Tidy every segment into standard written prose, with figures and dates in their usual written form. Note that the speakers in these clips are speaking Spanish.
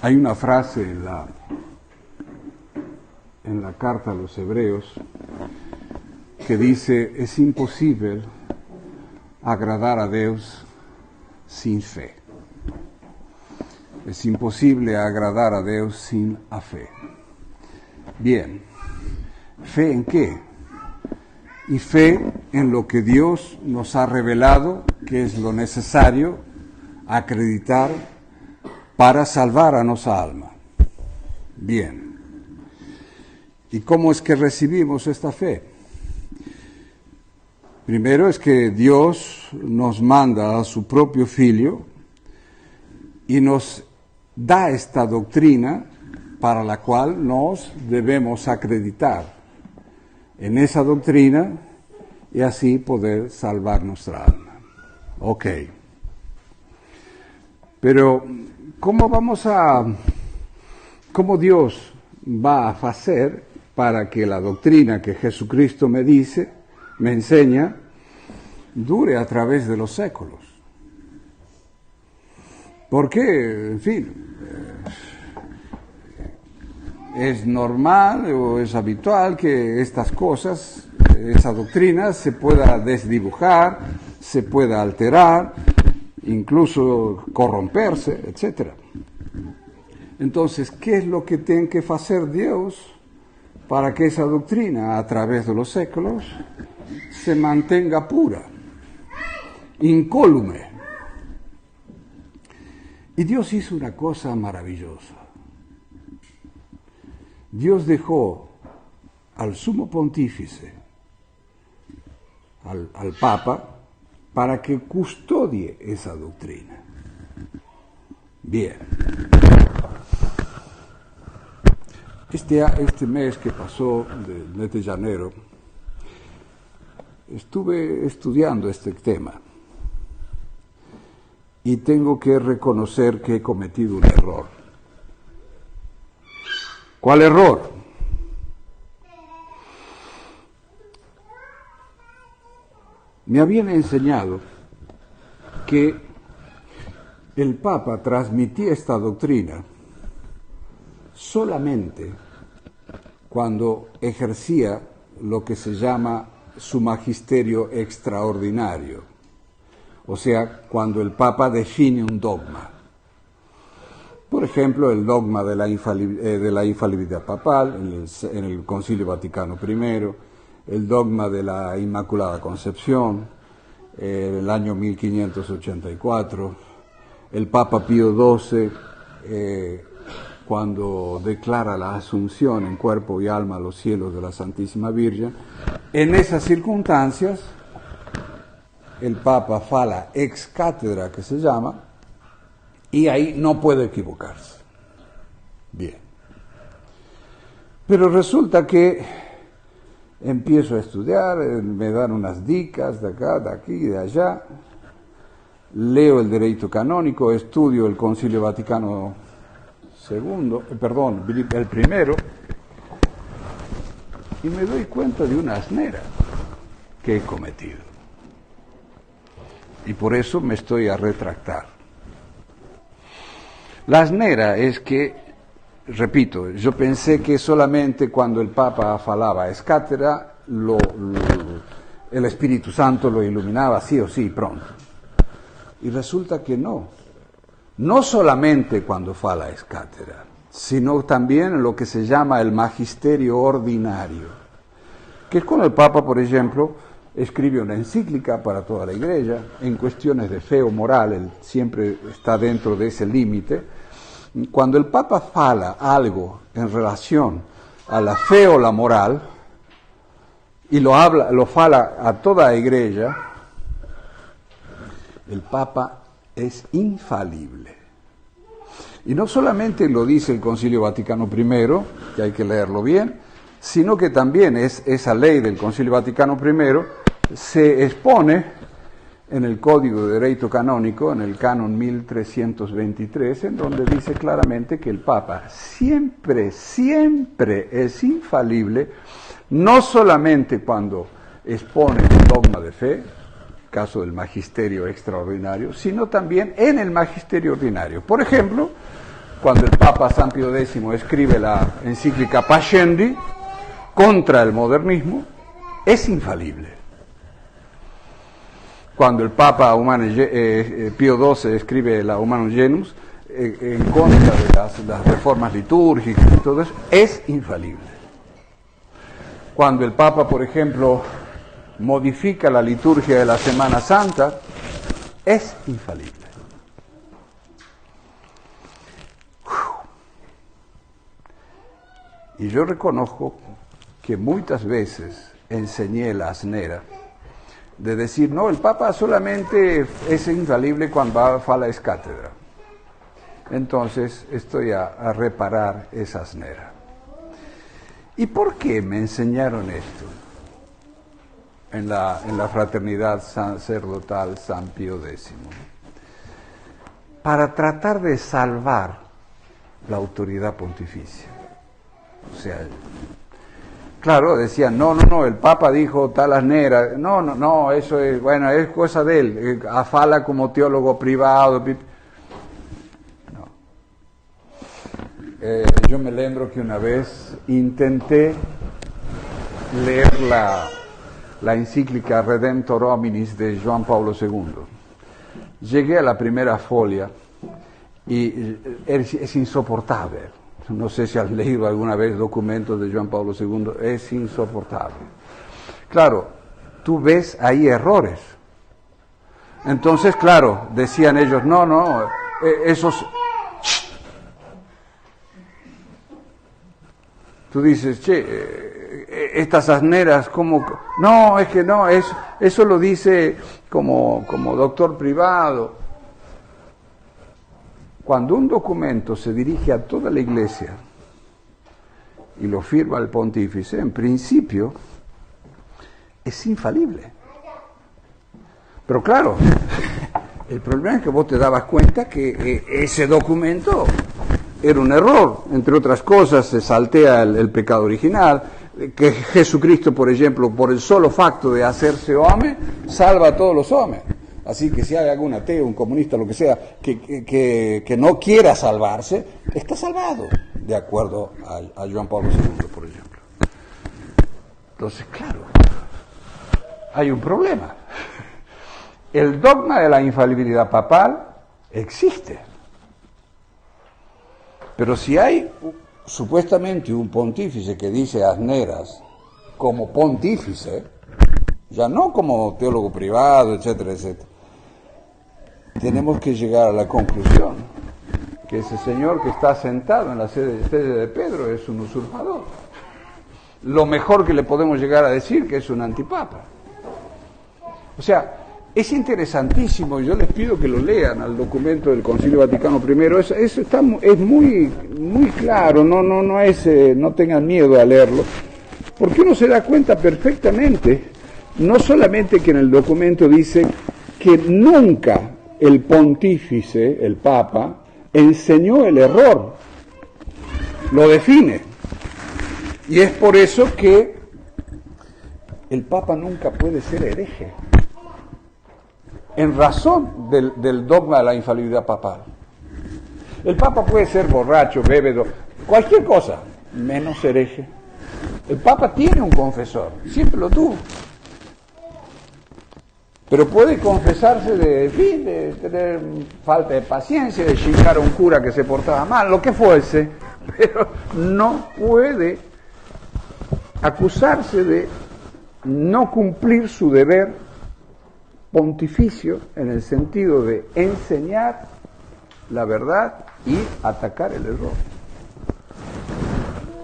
Hay una frase en la carta a los Hebreos que dice: es imposible agradar a Dios sin fe. Es imposible agradar a Dios sin la fe. Bien, ¿fe en qué? Y fe en lo que Dios nos ha revelado, que es lo necesario acreditar para salvar a nuestra alma. Bien. ¿Y cómo es que recibimos esta fe? Primero es que Dios nos manda a su propio Hijo y nos da esta doctrina para la cual nos debemos acreditar en esa doctrina y así poder salvar nuestra alma. Ok. Pero, ¿cómo Dios va a hacer para que la doctrina que Jesucristo me enseña, dure a través de los séculos? Porque, en fin, es normal o es habitual que estas cosas, esa doctrina, se pueda desdibujar, se pueda alterar, incluso corromperse, etc. Entonces, ¿qué es lo que tiene que hacer Dios para que esa doctrina, a través de los séculos, se mantenga pura, incólume? Y Dios hizo una cosa maravillosa. Dios dejó al sumo pontífice, al Papa, para que custodie esa doctrina. Bien. Este mes que pasó, del mes de enero, estuve estudiando este tema y tengo que reconocer que he cometido un error. ¿Cuál error? Me habían enseñado que el Papa transmitía esta doctrina solamente cuando ejercía lo que se llama su magisterio extraordinario, o sea, cuando el Papa define un dogma. Por ejemplo, el dogma de la infalibilidad papal en el Concilio Vaticano I, el dogma de la Inmaculada Concepción, el año 1584, el Papa Pío XII, cuando declara la asunción en cuerpo y alma a los cielos de la Santísima Virgen. En esas circunstancias, el Papa fala ex cátedra, que se llama, y ahí no puede equivocarse. Bien. Pero resulta que empiezo a estudiar, me dan unas dicas de acá, de aquí, de allá, leo el derecho canónico, estudio el Concilio Vaticano el primero, y me doy cuenta de una asnera que he cometido. Y por eso me estoy a retractar. La asnera es que, repito, yo pensé que solamente cuando el Papa falaba ex cátedra, el Espíritu Santo lo iluminaba sí o sí pronto. Y resulta que no solamente cuando fala ex cátedra, sino también lo que se llama el magisterio ordinario, que es cuando el Papa, por ejemplo, escribe una encíclica para toda la Iglesia, en cuestiones de fe o moral, él siempre está dentro de ese límite. Cuando el Papa fala algo en relación a la fe o la moral, y lo fala a toda la Iglesia, el Papa es infalible. Y no solamente lo dice el Concilio Vaticano I, que hay que leerlo bien, sino que también esa ley del Concilio Vaticano I se expone en el Código de Derecho Canónico, en el Canon 1323, en donde dice claramente que el Papa siempre es infalible, no solamente cuando expone un dogma de fe, caso del magisterio extraordinario, sino también en el magisterio ordinario. Por ejemplo, cuando el Papa San Pío X escribe la encíclica Pascendi contra el modernismo, es infalible. Cuando el Papa Pío XII escribe la Humanum Genus, en contra de las reformas litúrgicas y todo eso, es infalible. Cuando el Papa, por ejemplo, modifica la liturgia de la Semana Santa, es infalible. Y yo reconozco que muchas veces enseñé la asnera de decir, no, el Papa solamente es infalible cuando fa la cátedra. Entonces estoy a reparar esa asnera. ¿Y por qué me enseñaron esto en la fraternidad sacerdotal San Pío X? Para tratar de salvar la autoridad pontificia. O sea, claro, decían, no, el Papa dijo tal asnera, no, eso es, bueno, es cosa de él, afala como teólogo privado. No. Yo me lembro que una vez intenté leer la encíclica Redemptor Hominis de Juan Pablo II. Llegué a la primera folia y es insoportable. No sé si has leído alguna vez documentos de Juan Pablo II, es insoportable. Claro, tú ves ahí errores. Entonces, claro, decían ellos, no, esos... Tú dices, estas asneras, ¿cómo? No, es que no, eso lo dice como doctor privado. Cuando un documento se dirige a toda la Iglesia y lo firma el pontífice, en principio es infalible. Pero claro, el problema es que vos te dabas cuenta que ese documento era un error. Entre otras cosas, se saltea el pecado original, que Jesucristo, por ejemplo, por el solo facto de hacerse hombre, salva a todos los hombres. Así que si hay algún ateo, un comunista, lo que sea, que no quiera salvarse, está salvado, de acuerdo a Juan Pablo II, por ejemplo. Entonces, claro, hay un problema. El dogma de la infalibilidad papal existe. Pero si hay supuestamente un pontífice que dice asneras como pontífice, ya no como teólogo privado, etcétera, etcétera, tenemos que llegar a la conclusión que ese señor que está sentado en la sede de Pedro es un usurpador. Lo mejor que le podemos llegar a decir que es un antipapa. O sea, es interesantísimo, yo les pido que lo lean al documento del Concilio Vaticano I, eso es muy claro, no tengan miedo a leerlo, porque uno se da cuenta perfectamente, no solamente que en el documento dice que nunca el pontífice, el Papa, enseñó el error, lo define, y es por eso que el Papa nunca puede ser hereje, en razón del dogma de la infalibilidad papal. El Papa puede ser borracho, bébedo, cualquier cosa, menos hereje. El Papa tiene un confesor, siempre lo tuvo. Pero puede confesarse de tener falta de paciencia, de chingar a un cura que se portaba mal, lo que fuese, pero no puede acusarse de no cumplir su deber pontificio en el sentido de enseñar la verdad y atacar el error.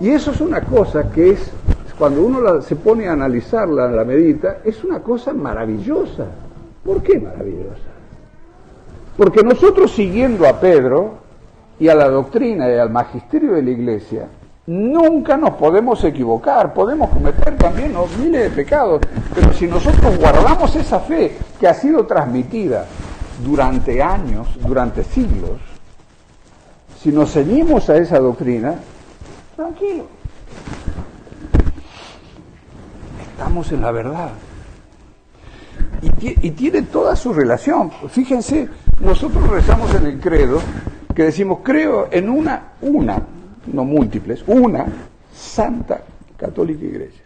Y eso es una cosa que es, cuando uno se pone a analizarla, la medita, es una cosa maravillosa. ¿Por qué maravillosa? Porque nosotros, siguiendo a Pedro y a la doctrina y al magisterio de la Iglesia, nunca nos podemos equivocar, podemos cometer también miles de pecados, pero si nosotros guardamos esa fe que ha sido transmitida durante años, durante siglos, si nos ceñimos a esa doctrina, tranquilo, estamos en la verdad. Y tiene toda su relación. Fíjense, nosotros rezamos en el credo que decimos, creo en una, no múltiples, una santa católica iglesia.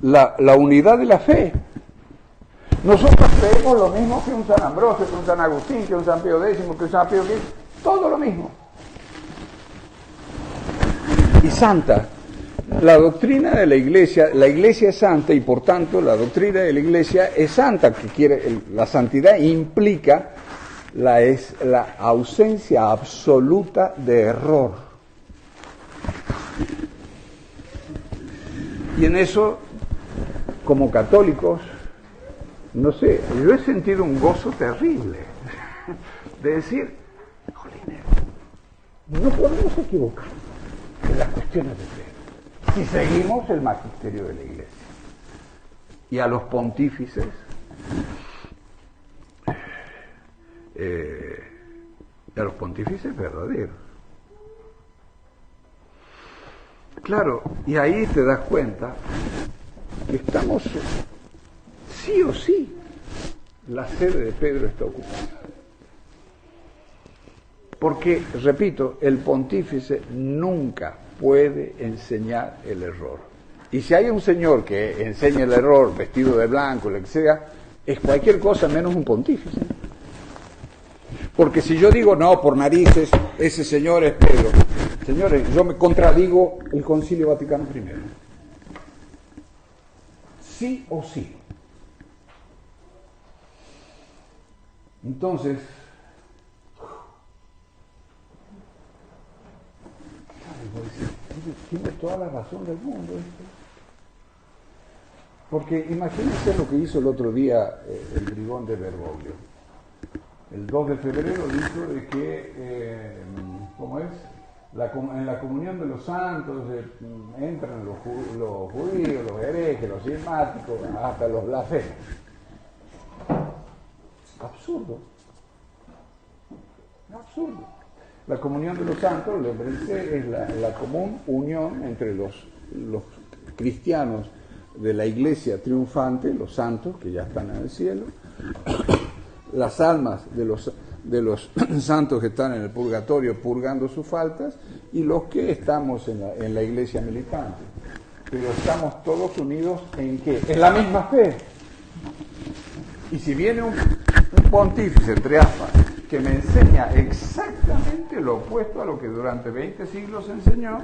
La unidad de la fe. Nosotros creemos lo mismo que un San Ambrosio, que un San Agustín, que un San Pío X, que un San Pío V, todo lo mismo. Y santa. La doctrina de la iglesia es santa y por tanto la doctrina de la iglesia es santa, la santidad implica la ausencia absoluta de error. Y en eso, como católicos, no sé, yo he sentido un gozo terrible de decir, jolines, no podemos equivocar en las cuestiones de fe si seguimos el magisterio de la iglesia. Y a los pontífices verdaderos. Claro, y ahí te das cuenta que estamos, sí o sí, la sede de Pedro está ocupada. Porque, repito, el pontífice nunca puede enseñar el error. Y si hay un señor que enseña el error vestido de blanco, lo que sea, es cualquier cosa menos un pontífice. Porque si yo digo, no, por narices, ese señor es Pedro. Señores, yo me contradigo el Concilio Vaticano I. Sí o sí. Entonces, tiene toda la razón del mundo. Porque imagínense lo que hizo el otro día el bribón de Bergoglio. El 2 de febrero dijo de que, ¿cómo es? En la comunión de los santos entran los judíos, los herejes, los cismáticos, hasta los blasfemos. Absurdo. Absurdo. La comunión de los santos, les pensé, es la común unión entre los cristianos de la iglesia triunfante, los santos que ya están en el cielo, las almas de los santos que están en el purgatorio purgando sus faltas y los que estamos en la iglesia militante. Pero estamos todos unidos ¿en qué? En la misma fe. Y si viene un pontífice entre aspas que me enseña exactamente lo opuesto a lo que durante 20 siglos enseñó,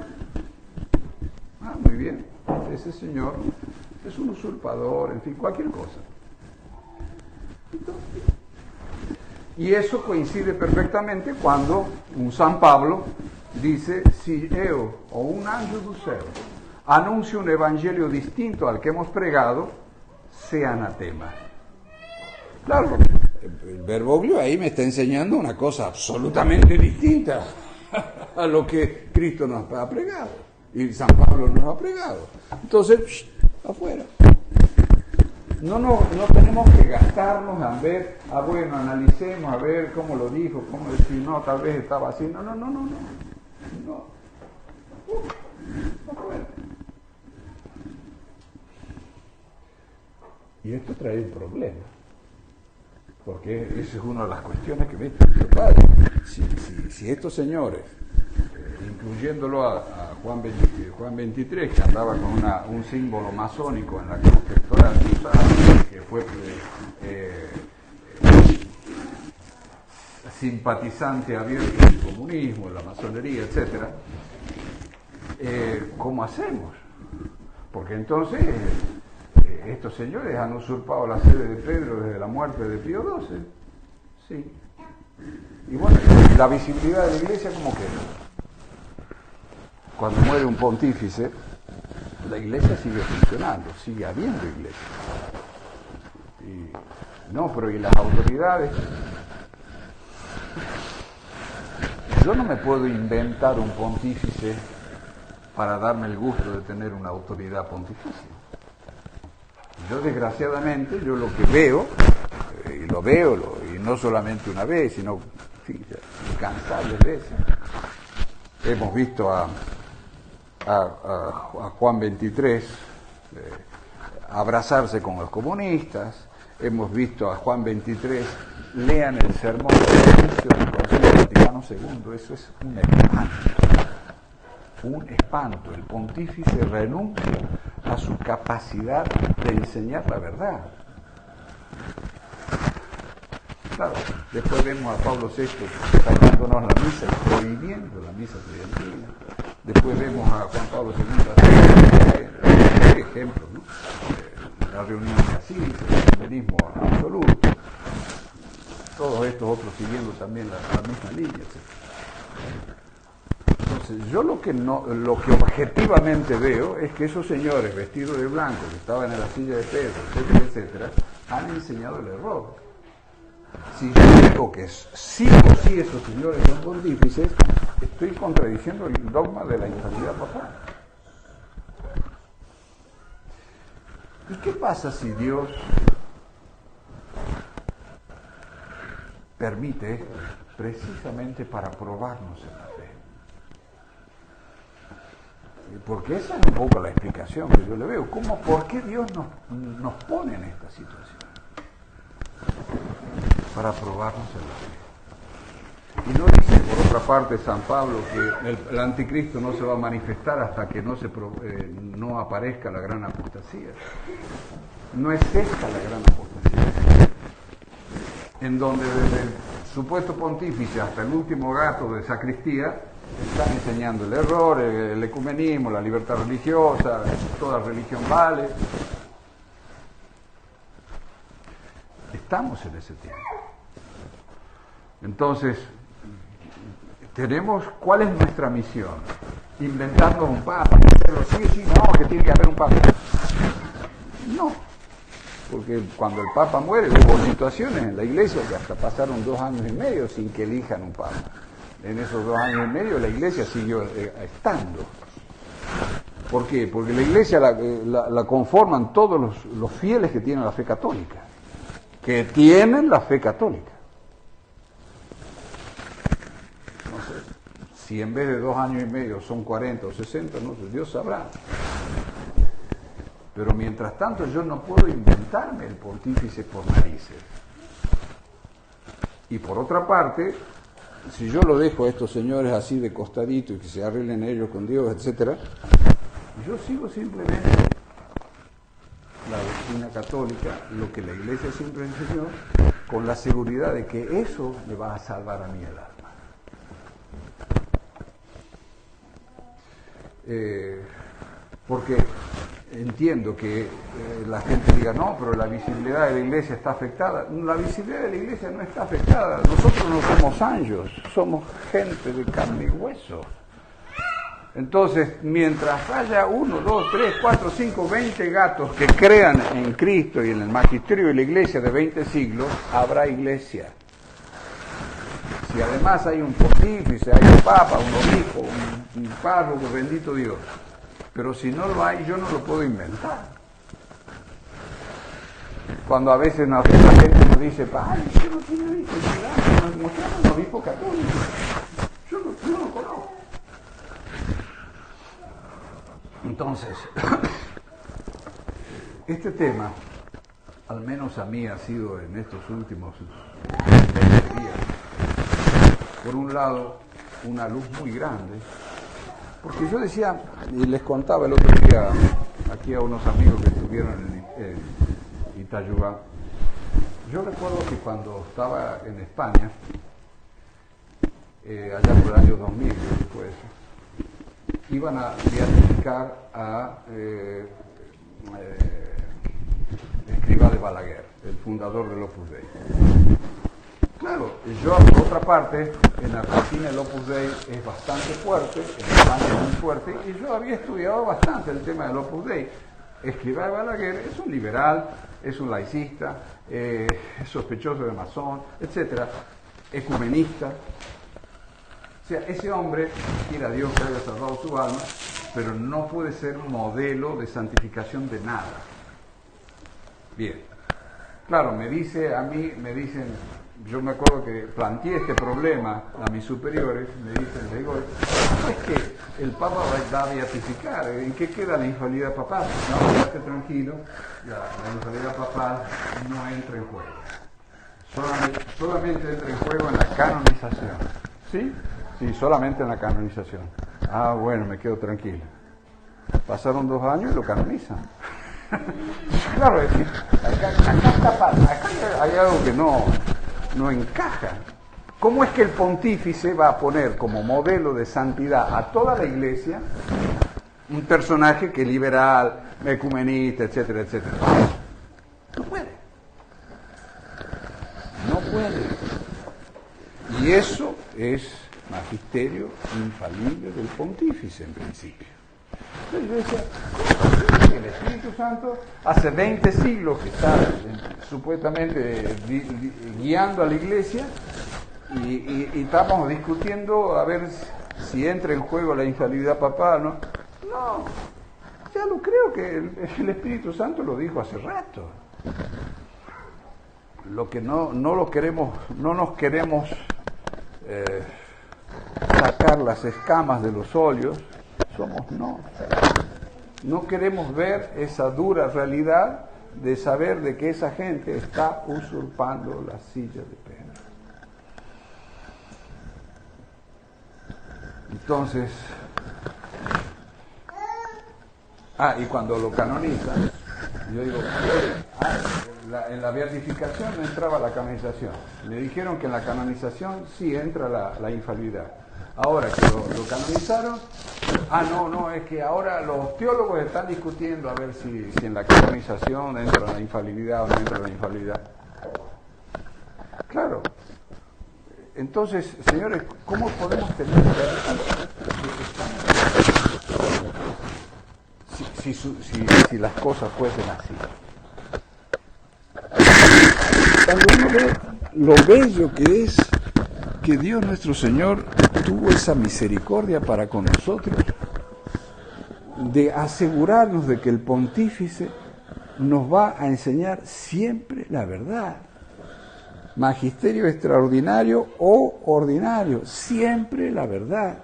muy bien, ese señor es un usurpador, en fin, cualquier cosa. Y eso coincide perfectamente cuando un San Pablo dice, si yo o un ángel del cielo anuncia un evangelio distinto al que hemos pregado, sea anatema. Claro, el Bergoglio ahí me está enseñando una cosa absolutamente distinta a lo que Cristo nos ha pregado y San Pablo nos ha pregado. Entonces, afuera. No tenemos que gastarnos a ver, bueno, analicemos, a ver cómo lo dijo, cómo decir, no, tal vez estaba así. No. Afuera. Y esto trae un problema. Porque esa es una de las cuestiones que me dice, padre, si estos señores, incluyéndolo a Juan 23, que andaba con un símbolo masónico en la cruz pectoral, que fue simpatizante abierto del comunismo, de la masonería, etc., ¿cómo hacemos? Porque entonces estos señores han usurpado la sede de Pedro desde la muerte de Pío XII. Sí. Y bueno, la visibilidad de la iglesia, ¿cómo queda? Cuando muere un pontífice, la iglesia sigue funcionando, sigue habiendo iglesia. Pero ¿y las autoridades? Yo no me puedo inventar un pontífice para darme el gusto de tener una autoridad pontificia. Yo desgraciadamente, lo que veo, y lo veo, y no solamente una vez, sino incansables veces, hemos visto a Juan 23 abrazarse con los comunistas, hemos visto a Juan 23, lean el sermón del inicio del Concilio Vaticano Vaticano II, eso es un espanto. Un espanto. El pontífice renuncia a su capacidad de enseñar la verdad. Claro, después vemos a Pablo VI sacándonos la misa y prohibiendo la misa tridentina. Después vemos a Juan Pablo II, ejemplo, ¿no? La reunión de Asís, el ecumenismo absoluto. Todos estos otros siguiendo también la misma línea, etc. Entonces, yo lo que objetivamente veo es que esos señores vestidos de blanco que estaban en la silla de Pedro, etcétera, etcétera, han enseñado el error. Si yo digo que sí o sí esos señores son pontífices, estoy contradiciendo el dogma de la infalibilidad papal. ¿Y qué pasa si Dios permite esto precisamente para probarnos en la fe? Porque esa es un poco la explicación que yo le veo. ¿Por qué Dios nos pone en esta situación? Para probarnos en la fe. Y no dice, por otra parte, San Pablo, que el anticristo no se va a manifestar hasta que no aparezca la gran apostasía. No es esta la gran apostasía. En donde desde el supuesto pontífice hasta el último gato de sacristía están enseñando el error, el ecumenismo, la libertad religiosa, toda religión vale. Estamos en ese tiempo. Entonces, ¿cuál es nuestra misión? Inventarnos un papa, hacerlo sí, no, que tiene que haber un papa. No, porque cuando el papa muere hubo situaciones en la iglesia que hasta pasaron 2 años y medio sin que elijan un papa. En esos 2 años y medio la iglesia siguió estando. ¿Por qué? Porque la iglesia la conforman todos los fieles que tienen la fe católica. Que tienen la fe católica. No sé, si en vez de 2 años y medio son 40 o 60, no sé, Dios sabrá. Pero mientras tanto yo no puedo inventarme el pontífice por narices. Y por otra parte, si yo lo dejo a estos señores así de costadito y que se arreglen ellos con Dios, etcétera, yo sigo simplemente la doctrina católica, lo que la Iglesia siempre enseñó, con la seguridad de que eso me va a salvar a mí el alma. Porque entiendo que la gente diga, no, pero la visibilidad de la Iglesia está afectada. La visibilidad de la Iglesia no está afectada. Nosotros no somos ángeles, somos gente de carne y hueso. Entonces, mientras haya 1, 2, 3, 4, 5, 20 gatos que crean en Cristo y en el magisterio de la Iglesia de 20 siglos, habrá Iglesia. Si además hay un pontífice, hay un papa, un obispo, un párroco, bendito Dios. Pero si no lo hay, yo no lo puedo inventar. Cuando a veces la gente nos dice, ay, usted no tiene obispo, nos mostramos un obispo católico. Yo no lo conozco. Entonces, este tema, al menos a mí ha sido en estos últimos 20 días, por un lado, una luz muy grande, porque yo decía, y les contaba el otro día aquí a unos amigos que estuvieron en Itayuba, yo recuerdo que cuando estaba en España, allá por el año 2000, después, iban a beatificar a Escrivá de Balaguer, el fundador del Opus Dei. Claro, yo por otra parte, en Argentina el Opus Dei es bastante fuerte, en España es muy fuerte, y yo había estudiado bastante el tema del Opus Dei. Escrivá de Balaguer es un liberal, es un laicista, es sospechoso de masón, etcétera, ecumenista. O sea, ese hombre, quiera Dios que haya salvado su alma, pero no puede ser un modelo de santificación de nada. Bien. Claro, me dicen, yo me acuerdo que planteé este problema a mis superiores, me dicen, le digo, ¿no es que el Papa va a beatificar? ¿En qué queda la infalibilidad papal? No, quédate tranquilo, la infalibilidad papal no entra en juego. Solamente entra en juego en la canonización. Sí, sí, solamente en la canonización. Ah, bueno, me quedo tranquilo. Pasaron 2 años y lo canonizan. Claro, es decir, acá hay algo que no encaja. ¿Cómo es que el pontífice va a poner como modelo de santidad a toda la iglesia un personaje que es liberal, ecumenista, etcétera, etcétera? No puede. No puede. Y eso es magisterio infalible del pontífice en principio. Entonces yo decía, ¿cómo es que el Espíritu Santo hace 20 siglos que está supuestamente guiando a la iglesia y estamos discutiendo a ver si entra en juego la infalibilidad papal, ¿no? No, ya lo creo que el Espíritu Santo lo dijo hace rato. Lo que no nos queremos sacar las escamas de los óleos, somos no queremos ver esa dura realidad de saber de que esa gente está usurpando la silla de Pedro. Entonces, y cuando lo canonizan, yo digo, en la beatificación no entraba la canonización. Me dijeron que en la canonización sí entra la infalibilidad. Ahora que lo canonizaron, no, es que ahora los teólogos están discutiendo a ver si en la canonización entra la infalibilidad o no entra la infalibilidad. Claro. Entonces, señores, ¿cómo podemos tener si las cosas fuesen así? Cuando uno ve lo bello que es que Dios nuestro Señor tuvo esa misericordia para con nosotros, de asegurarnos de que el pontífice nos va a enseñar siempre la verdad. Magisterio extraordinario o ordinario, siempre la verdad.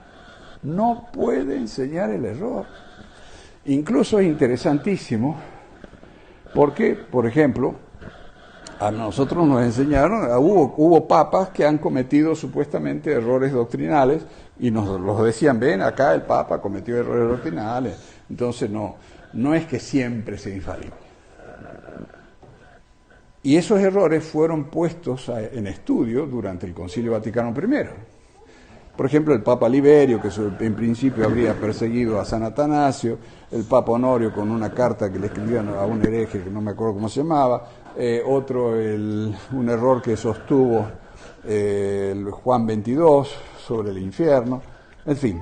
No puede enseñar el error. Incluso es interesantísimo porque, por ejemplo, a nosotros nos enseñaron, hubo papas que han cometido supuestamente errores doctrinales y nos los decían, ven, acá el papa cometió errores doctrinales. Entonces no es que siempre sea infalible. Y esos errores fueron puestos en estudio durante el Concilio Vaticano I. Por ejemplo, el Papa Liberio, que en principio habría perseguido a San Atanasio, el Papa Honorio con una carta que le escribían a un hereje que no me acuerdo cómo se llamaba, un error que sostuvo el Juan XXII sobre el infierno, en fin.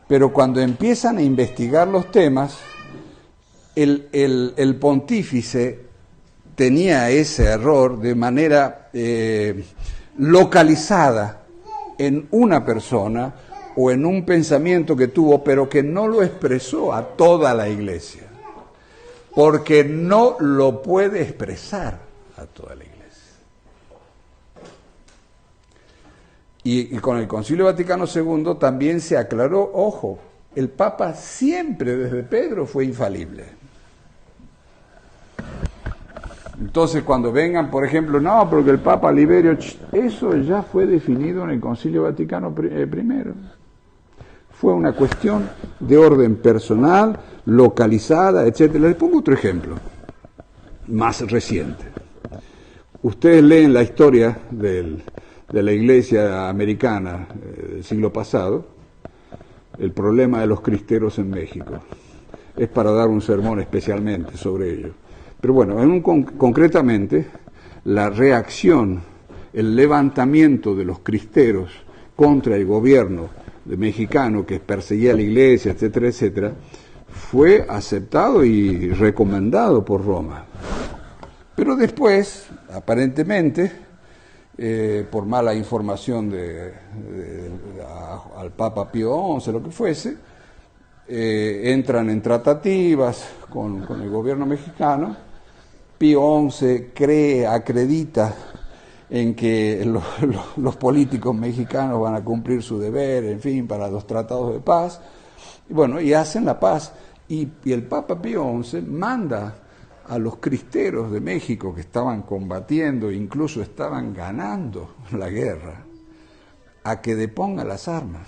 Pero cuando empiezan a investigar los temas, el pontífice tenía ese error de manera localizada en una persona o en un pensamiento que tuvo, pero que no lo expresó a toda la iglesia, porque no lo puede expresar a toda la iglesia. Y con el Concilio Vaticano II también se aclaró, ojo, el Papa siempre desde Pedro fue infalible. Entonces, cuando vengan, por ejemplo, no, porque el Papa Liberio, eso ya fue definido en el Concilio Vaticano I. Fue una cuestión de orden personal, localizada, etcétera. Les pongo otro ejemplo, más reciente. Ustedes leen la historia de la Iglesia americana del siglo pasado, el problema de los cristeros en México. Es para dar un sermón especialmente sobre ello. Pero bueno, concretamente, la reacción, el levantamiento de los cristeros contra el gobierno mexicano que perseguía a la iglesia, etcétera, etcétera, fue aceptado y recomendado por Roma. Pero después, aparentemente, por mala información al Papa Pío XI, lo que fuese, entran en tratativas con el gobierno mexicano. Pío XI acredita en que los políticos mexicanos van a cumplir su deber, en fin, para los tratados de paz. Y bueno, y hacen la paz. Y el Papa Pío XI manda a los cristeros de México que estaban combatiendo, incluso estaban ganando la guerra, a que deponga las armas.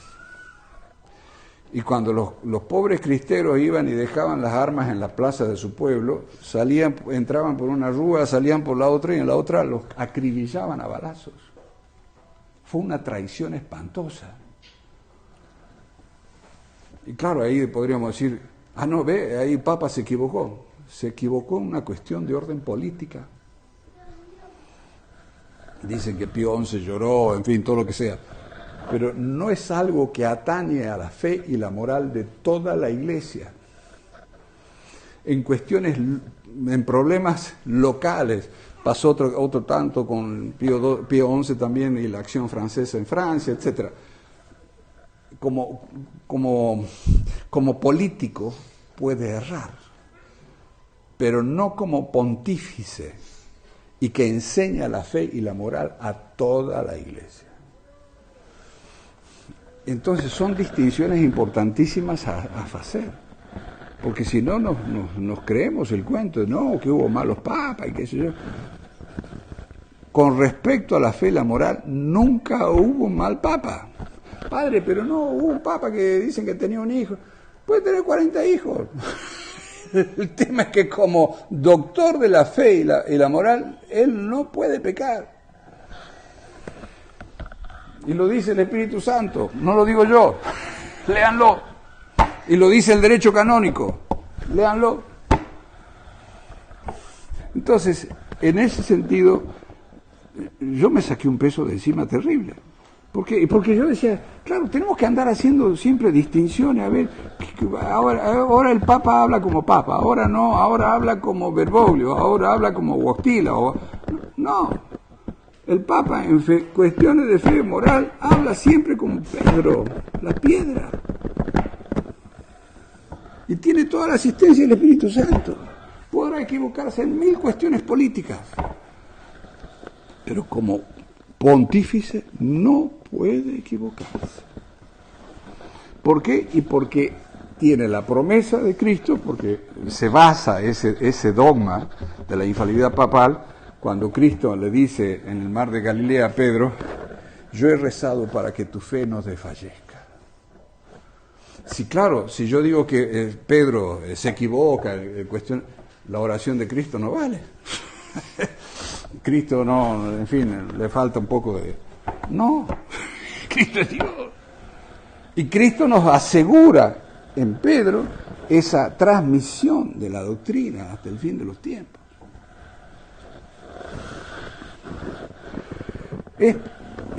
Y cuando los pobres cristeros iban y dejaban las armas en la plaza de su pueblo, salían, entraban por una rúa, salían por la otra y en la otra los acribillaban a balazos. Fue una traición espantosa. Y claro, ahí podríamos decir, no, ve, ahí el Papa se equivocó. Se equivocó en una cuestión de orden política. Dicen que Pío XI lloró, en fin, todo lo que sea. Pero no es algo que atañe a la fe y la moral de toda la Iglesia. En cuestiones, en problemas locales, pasó otro tanto con Pío XI también y la acción francesa en Francia, etc. Como político puede errar, pero no como pontífice y que enseña la fe y la moral a toda la Iglesia. Entonces son distinciones importantísimas a hacer, porque si no nos creemos el cuento de no, que hubo malos papas y qué sé yo. Con respecto a la fe y la moral, nunca hubo un mal papa. Padre, pero no, hubo un papa que dicen que tenía un hijo. Puede tener 40 hijos. El tema es que como doctor de la fe y la moral, él no puede pecar. Y lo dice el Espíritu Santo, no lo digo yo, léanlo. Y lo dice el derecho canónico, léanlo. Entonces, en ese sentido, yo me saqué un peso de encima terrible. ¿Por qué? Porque yo decía, claro, tenemos que andar haciendo siempre distinciones, a ver, ahora el Papa habla como Papa, ahora no, ahora habla como Bergoglio, ahora habla como Wojtyla, no. El Papa, en cuestiones de fe moral, habla siempre como Pedro, la piedra. Y tiene toda la asistencia del Espíritu Santo. Podrá equivocarse en 1000 cuestiones políticas. Pero como pontífice no puede equivocarse. ¿Por qué? Y porque tiene la promesa de Cristo, porque se basa ese dogma de la infalibilidad papal, cuando Cristo le dice en el mar de Galilea a Pedro, yo he rezado para que tu fe no desfallezca. Sí, claro, si yo digo que Pedro se equivoca, la oración de Cristo no vale. Cristo no, en fin, le falta un poco de... No, Cristo es Dios. Y Cristo nos asegura en Pedro esa transmisión de la doctrina hasta el fin de los tiempos.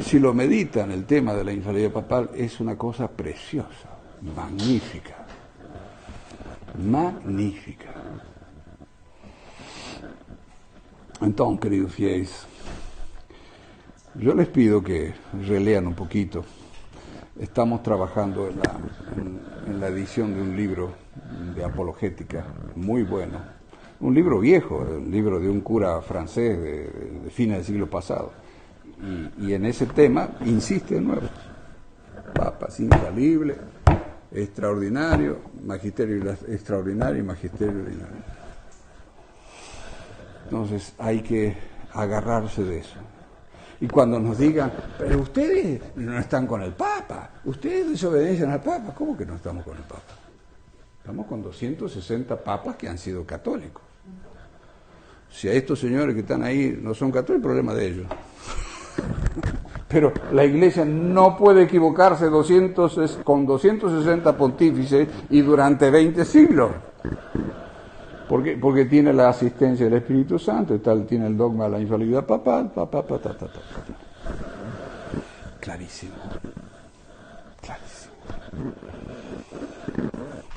Si lo meditan, el tema de la infalibilidad papal es una cosa preciosa, magnífica, magnífica. Entonces, queridos fieles, yo les pido que relean un poquito. Estamos trabajando en la edición de un libro de apologética muy bueno, un libro viejo, un libro de un cura francés de fines del siglo pasado. Y en ese tema insiste de nuevo. Papas infalible, extraordinario, magisterio extraordinario y magisterio ordinario. Entonces hay que agarrarse de eso. Y cuando nos digan, pero ustedes no están con el Papa, ustedes desobedecen al Papa, ¿cómo que no estamos con el Papa? Estamos con 260 papas que han sido católicos. Si a estos señores que están ahí no son católicos, el problema de ellos. Pero la Iglesia no puede equivocarse con 260 pontífices y durante 20 siglos. Porque tiene la asistencia del Espíritu Santo, tiene el dogma de la infalibilidad papal, Clarísimo. Clarísimo.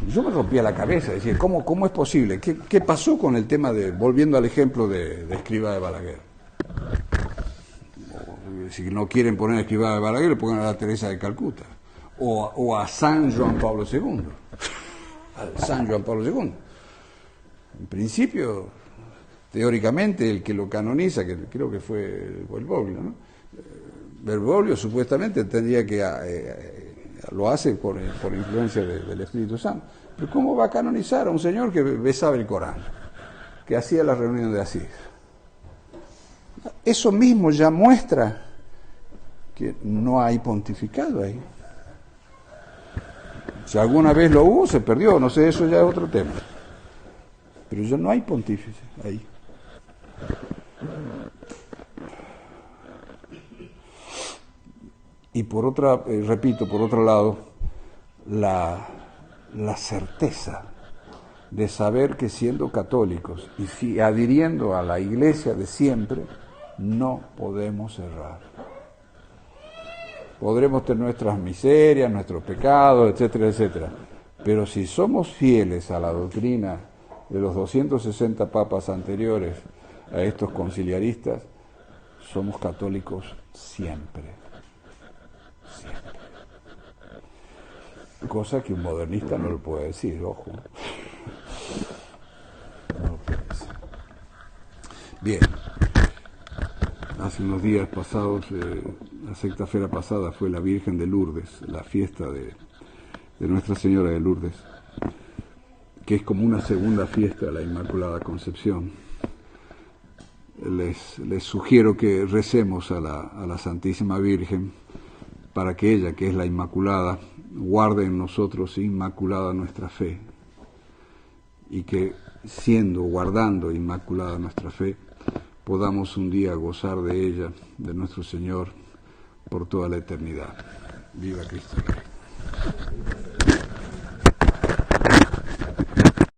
Yo me rompía la cabeza, decía, ¿cómo es posible? ¿Qué pasó con el tema volviendo al ejemplo de Escrivá de Balaguer? Si no quieren poner a Escrivá de Balaguer, le pongan a la Teresa de Calcuta. O a San Juan Pablo II. A San Juan Pablo II. En principio, teóricamente, el que lo canoniza, que creo que fue Bergoglio, ¿no? Bergoglio supuestamente tendría que... lo hace por influencia del Espíritu Santo. Pero ¿cómo va a canonizar a un señor que besaba el Corán? Que hacía la reunión de Asís. Eso mismo ya muestra que no hay pontificado ahí. Si alguna vez lo hubo, se perdió, no sé, eso ya es otro tema. Pero ya no hay pontífice ahí. Y por otra, repito, por otro lado, la certeza de saber que siendo católicos y si adhiriendo a la iglesia de siempre, no podemos errar. Podremos tener nuestras miserias, nuestros pecados, etcétera, etcétera. Pero si somos fieles a la doctrina de los 260 papas anteriores a estos conciliaristas, somos católicos siempre. Siempre. Cosa que un modernista no lo puede decir, ojo. No lo puede decir. Bien. Hace unos días pasados, la sexta-feira pasada, fue la Virgen de Lourdes, la fiesta de Nuestra Señora de Lourdes, que es como una segunda fiesta de la Inmaculada Concepción. Les sugiero que recemos a la Santísima Virgen para que ella, que es la Inmaculada, guarde en nosotros inmaculada nuestra fe y que, guardando inmaculada nuestra fe, podamos un día gozar de ella, de nuestro Señor, por toda la eternidad. Viva Cristo Rey.